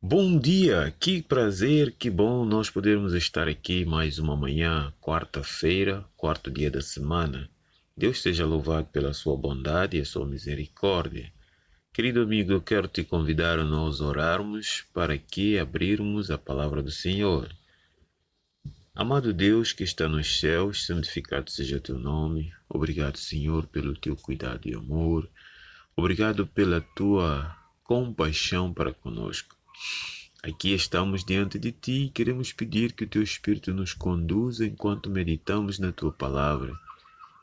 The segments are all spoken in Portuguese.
Bom dia, que prazer, que bom nós podermos estar aqui mais uma manhã, quarta-feira, quarto dia da semana. Deus seja louvado pela sua bondade e a sua misericórdia. Querido amigo, eu quero te convidar a nós orarmos para que abrirmos a palavra do Senhor. Amado Deus que está nos céus, santificado seja o teu nome. Obrigado, Senhor, pelo teu cuidado e amor. Obrigado pela tua compaixão para conosco. Aqui estamos diante de ti e queremos pedir que o teu Espírito nos conduza enquanto meditamos na tua palavra.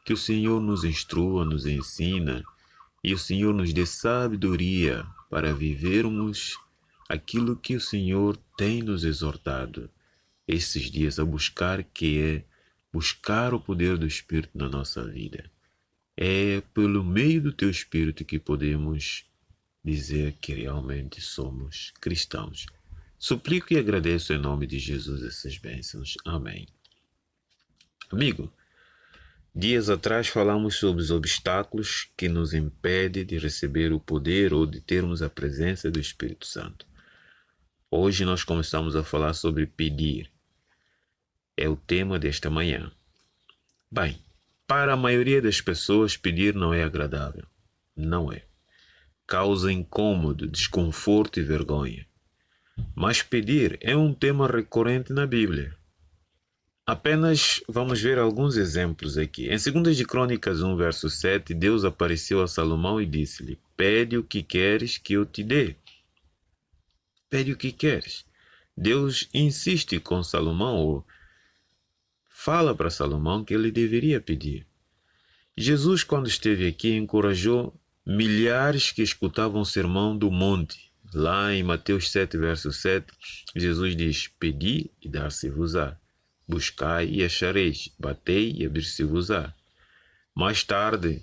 Que o Senhor nos instrua, nos ensina e o Senhor nos dê sabedoria para vivermos aquilo que o Senhor tem nos exortado esses dias a buscar, que é buscar o poder do Espírito na nossa vida. É pelo meio do teu Espírito que podemos dizer que realmente somos cristãos. Suplico e agradeço em nome de Jesus essas bênçãos. Amém. Amigo, dias atrás falamos sobre os obstáculos que nos impedem de receber o poder ou de termos a presença do Espírito Santo. Hoje nós começamos a falar sobre pedir. É o tema desta manhã. Bem, para a maioria das pessoas, pedir não é agradável. Não é. Causa incômodo, desconforto e vergonha. Mas pedir é um tema recorrente na Bíblia. Apenas vamos ver alguns exemplos aqui. Em 2 de Crônicas 1, verso 7, Deus apareceu a Salomão e disse-lhe: Pede o que queres que eu te dê. Pede o que queres. Deus insiste com Salomão, ou fala para Salomão que ele deveria pedir. Jesus, quando esteve aqui, encorajou milhares que escutavam o sermão do monte. Lá em Mateus 7, verso 7, Jesus diz: Pedi e dar-se-vos-á. Buscai e achareis. Batei e abrir-se-vos-á. Mais tarde,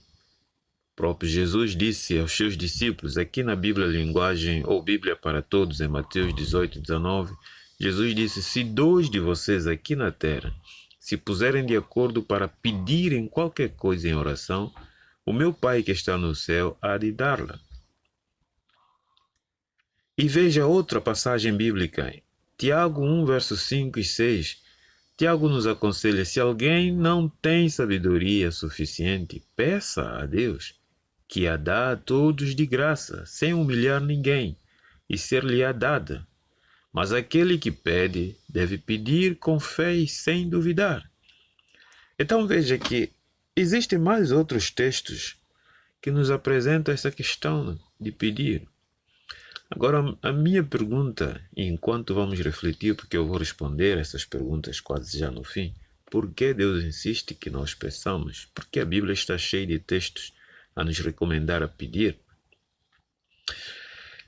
o próprio Jesus disse aos seus discípulos, aqui na Bíblia Linguagem ou Bíblia para Todos, em Mateus 18, 19, Jesus disse: Se dois de vocês aqui na terra se puserem de acordo para pedirem qualquer coisa em oração, o meu Pai que está no céu há de dar-la. E veja outra passagem bíblica, Tiago 1, versos 5 e 6. Tiago nos aconselha: se alguém não tem sabedoria suficiente, peça a Deus, que a dá a todos de graça, sem humilhar ninguém, e ser-lhe-á dada. Mas aquele que pede, deve pedir com fé e sem duvidar. Então veja que existem mais outros textos que nos apresentam essa questão de pedir. Agora, a minha pergunta, e enquanto vamos refletir, porque eu vou responder essas perguntas quase já no fim, por que Deus insiste que nós peçamos? Porque a Bíblia está cheia de textos a nos recomendar a pedir.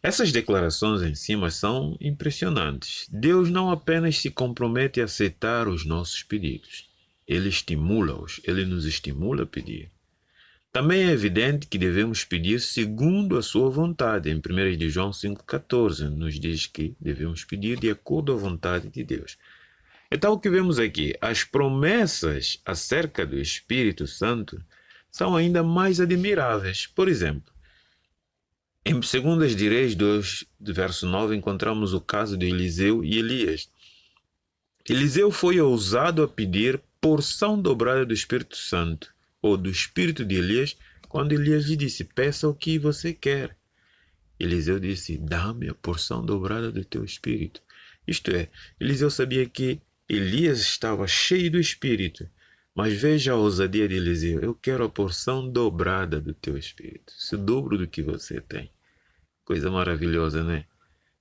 Essas declarações em cima são impressionantes. Deus não apenas se compromete a aceitar os nossos pedidos, Ele estimula-os, Ele nos estimula a pedir. Também é evidente que devemos pedir segundo a sua vontade. Em 1 de João 5,14 nos diz que devemos pedir de acordo à vontade de Deus. Então o que vemos aqui? As promessas acerca do Espírito Santo são ainda mais admiráveis. Por exemplo, em 2 de Reis 2, verso 9, encontramos o caso de Eliseu e Elias. Eliseu foi ousado a pedir porção dobrada do Espírito Santo, ou do Espírito de Elias, quando Elias lhe disse: peça o que você quer. Eliseu disse: dá-me a porção dobrada do teu Espírito. Isto é, Eliseu sabia que Elias estava cheio do Espírito, mas veja a ousadia de Eliseu: eu quero a porção dobrada do teu Espírito, o dobro do que você tem. Coisa maravilhosa, né?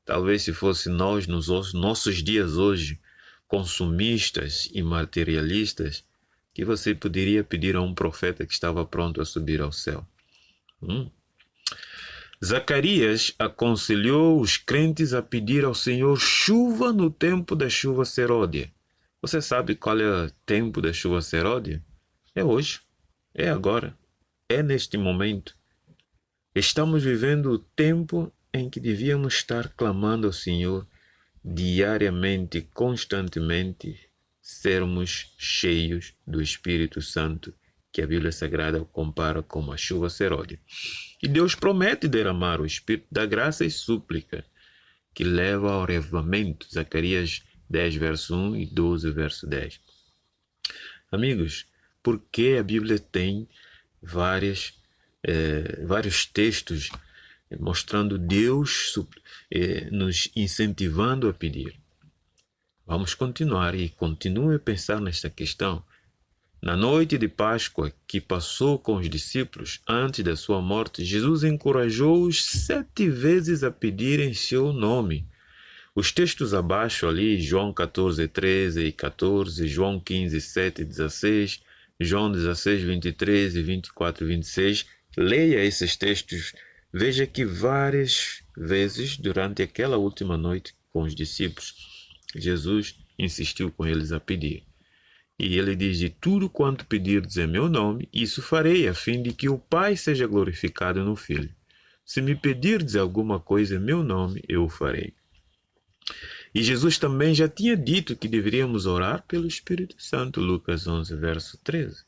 Talvez se fosse nós, nos nossos dias hoje, consumistas e materialistas, que você poderia pedir a um profeta que estava pronto a subir ao céu. Zacarias aconselhou os crentes a pedir ao Senhor chuva no tempo da chuva serôdia. Você sabe qual é o tempo da chuva serôdia? É hoje, é agora, é neste momento. Estamos vivendo o tempo em que devíamos estar clamando ao Senhor diariamente, constantemente, sermos cheios do Espírito Santo, que a Bíblia Sagrada compara como a chuva serôdia. E Deus promete derramar o Espírito da graça e súplica. que leva ao arrevamento. Zacarias 10, verso 1 e 12, verso 10. Amigos, por que a Bíblia tem vários textos mostrando Deus nos incentivando a pedir? Vamos continuar e continue a pensar nesta questão. Na noite de Páscoa que passou com os discípulos antes da sua morte, Jesus encorajou-os 7 vezes a pedir em seu nome. Os textos abaixo ali, João 14, 13 e 14, João 15, 7 e 16, João 16, 23 e 24 e 26, leia esses textos. Veja que várias vezes durante aquela última noite com os discípulos, Jesus insistiu com eles a pedir. E ele diz: de tudo quanto pedirdes em meu nome, isso farei, a fim de que o Pai seja glorificado no Filho. Se me pedirdes alguma coisa em meu nome, eu o farei. E Jesus também já tinha dito que deveríamos orar pelo Espírito Santo, Lucas 11, verso 13.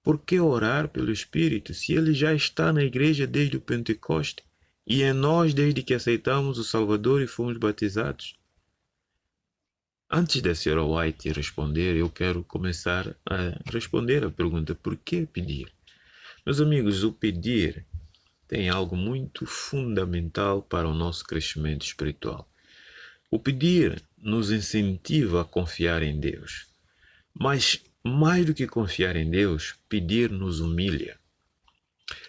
Por que orar pelo Espírito se ele já está na igreja desde o Pentecoste e em nós desde que aceitamos o Salvador e fomos batizados? Antes da Sra. White responder, eu quero começar a responder a pergunta: por que pedir? Meus amigos, o pedir tem algo muito fundamental para o nosso crescimento espiritual. O pedir nos incentiva a confiar em Deus. Mas, mais do que confiar em Deus, pedir nos humilha.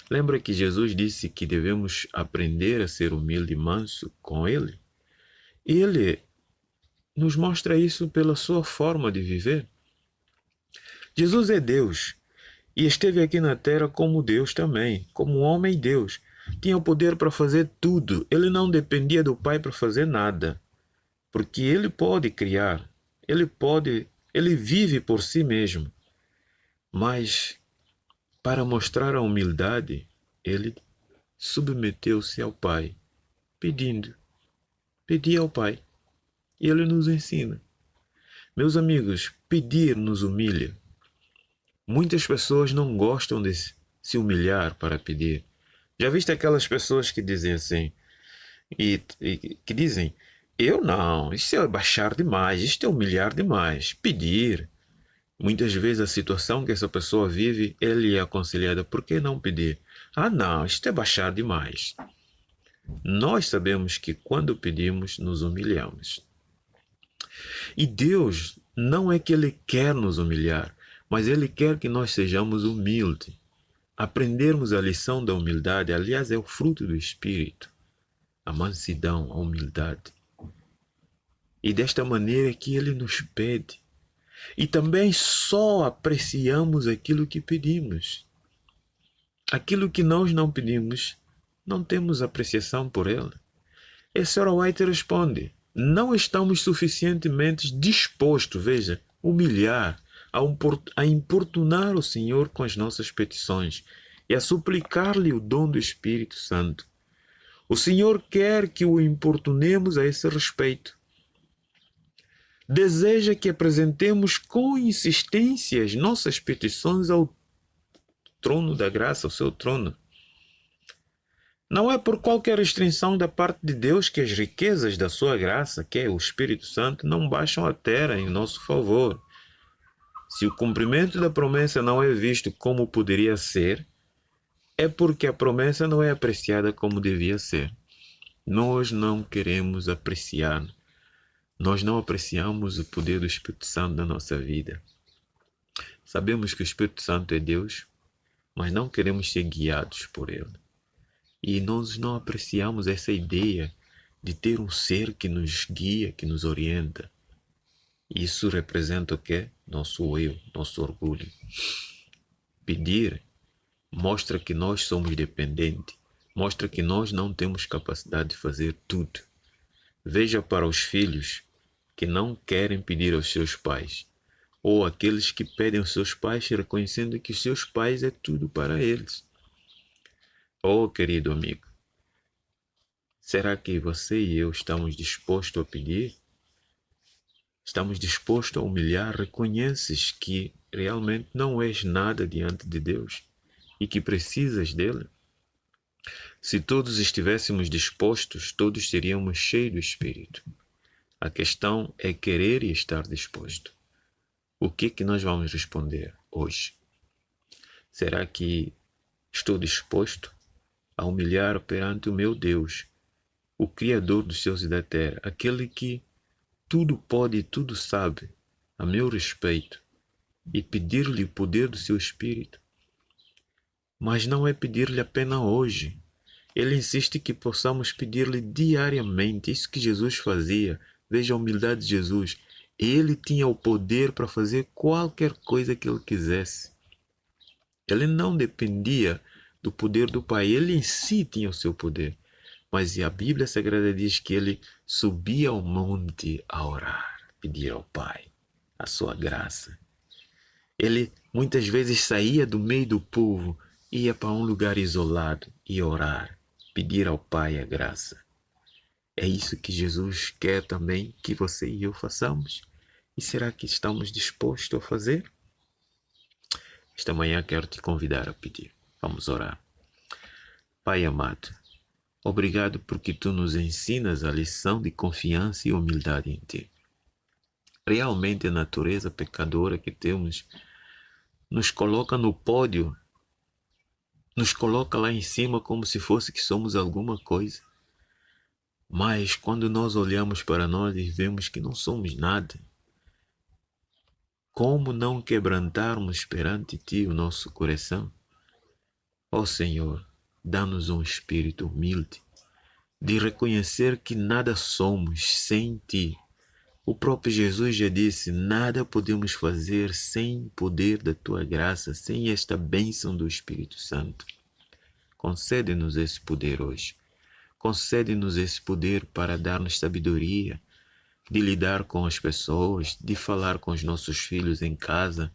Lembra que Jesus disse que devemos aprender a ser humilde e manso com Ele? Ele nos mostra isso pela sua forma de viver. Jesus é Deus e esteve aqui na terra como Deus também, como homem e Deus. Tinha o poder para fazer tudo. Ele não dependia do Pai para fazer nada, porque ele pode criar, ele vive por si mesmo. Mas para mostrar a humildade, ele submeteu-se ao Pai, pedia ao Pai. E ele nos ensina. Meus amigos, pedir nos humilha. Muitas pessoas não gostam de se humilhar para pedir. Já viste aquelas pessoas que dizem assim, que dizem: eu não, isso é baixar demais, isto é humilhar demais. Pedir. Muitas vezes a situação que essa pessoa vive, ele é aconselhada: por que não pedir? Ah não, isto é baixar demais. Nós sabemos que quando pedimos, nos humilhamos. E Deus não é que Ele quer nos humilhar, mas Ele quer que nós sejamos humildes. Aprendermos a lição da humildade, aliás, é o fruto do Espírito. A mansidão, a humildade. E desta maneira é que Ele nos pede. E também só apreciamos aquilo que pedimos. Aquilo que nós não pedimos, não temos apreciação por Ele. E a Sra. White responde: não estamos suficientemente dispostos, veja, humilhar, a importunar o Senhor com as nossas petições e a suplicar-lhe o dom do Espírito Santo. O Senhor quer que o importunemos a esse respeito. Deseja que apresentemos com insistência as nossas petições ao trono da graça, ao seu trono. Não é por qualquer restrição da parte de Deus que as riquezas da sua graça, que é o Espírito Santo, não baixam a terra em nosso favor. Se o cumprimento da promessa não é visto como poderia ser, é porque a promessa não é apreciada como devia ser. Nós não queremos apreciar. Nós não apreciamos o poder do Espírito Santo na nossa vida. Sabemos que o Espírito Santo é Deus, mas não queremos ser guiados por Ele. E nós não apreciamos essa ideia de ter um ser que nos guia, que nos orienta. Isso representa o quê? Nosso eu, nosso orgulho. Pedir mostra que nós somos dependentes, mostra que nós não temos capacidade de fazer tudo. Veja para os filhos que não querem pedir aos seus pais, ou aqueles que pedem aos seus pais reconhecendo que os seus pais é tudo para eles. Oh, querido amigo, será que você e eu estamos dispostos a pedir? Estamos dispostos a humilhar? Reconheces que realmente não és nada diante de Deus e que precisas dele? Se todos estivéssemos dispostos, todos seríamos cheios do Espírito. A questão é querer e estar disposto. O que nós vamos responder hoje? Será que estou disposto a humilhar perante o meu Deus, o Criador dos céus e da terra, aquele que tudo pode e tudo sabe, a meu respeito, e pedir-lhe o poder do seu Espírito? Mas não é pedir-lhe apenas hoje. Ele insiste que possamos pedir-lhe diariamente. Isso que Jesus fazia. Veja a humildade de Jesus. Ele tinha o poder para fazer qualquer coisa que ele quisesse. Ele não dependia do poder do Pai. Ele em si tinha o seu poder. Mas a Bíblia Sagrada diz que ele subia ao monte a orar, pedir ao Pai a sua graça. Ele muitas vezes saía do meio do povo, ia para um lugar isolado e orar, pedir ao Pai a graça. É isso que Jesus quer também que você e eu façamos. E será que estamos dispostos a fazer? Esta manhã quero te convidar a pedir. Vamos orar. Pai amado, obrigado porque tu nos ensinas a lição de confiança e humildade em ti. Realmente a natureza pecadora que temos nos coloca no pódio, nos coloca lá em cima como se fosse que somos alguma coisa. Mas quando nós olhamos para nós e vemos que não somos nada, como não quebrantarmos perante ti o nosso coração? Ó Senhor, dá-nos um espírito humilde, de reconhecer que nada somos sem ti. O próprio Jesus já disse, nada podemos fazer sem o poder da tua graça, sem esta bênção do Espírito Santo. Concede-nos esse poder hoje. Concede-nos esse poder para dar-nos sabedoria, de lidar com as pessoas, de falar com os nossos filhos em casa,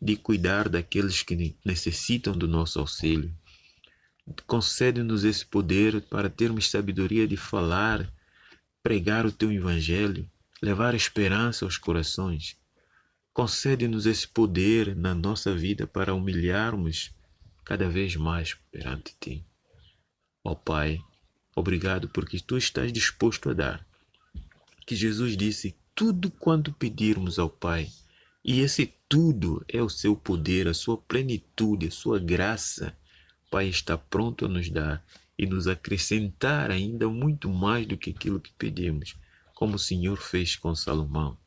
de cuidar daqueles que necessitam do nosso auxílio. Concede-nos esse poder para termos sabedoria de falar, pregar o teu evangelho, levar esperança aos corações. Concede-nos esse poder na nossa vida para humilharmos cada vez mais perante ti. Ó Pai, obrigado porque tu estás disposto a dar. Que Jesus disse, tudo quanto pedirmos ao Pai, e esse tudo é o seu poder, a sua plenitude, a sua graça. O Pai está pronto a nos dar e nos acrescentar ainda muito mais do que aquilo que pedimos, como o Senhor fez com Salomão.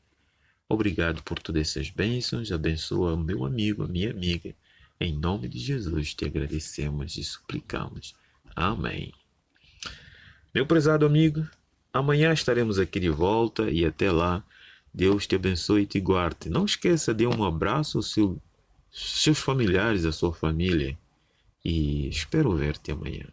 Obrigado por todas essas bênçãos, abençoa o meu amigo, a minha amiga. Em nome de Jesus te agradecemos e suplicamos. Amém. Meu prezado amigo, amanhã estaremos aqui de volta e até lá, Deus te abençoe e te guarde. Não esqueça de um abraço aos seus familiares, à sua família e espero ver-te amanhã.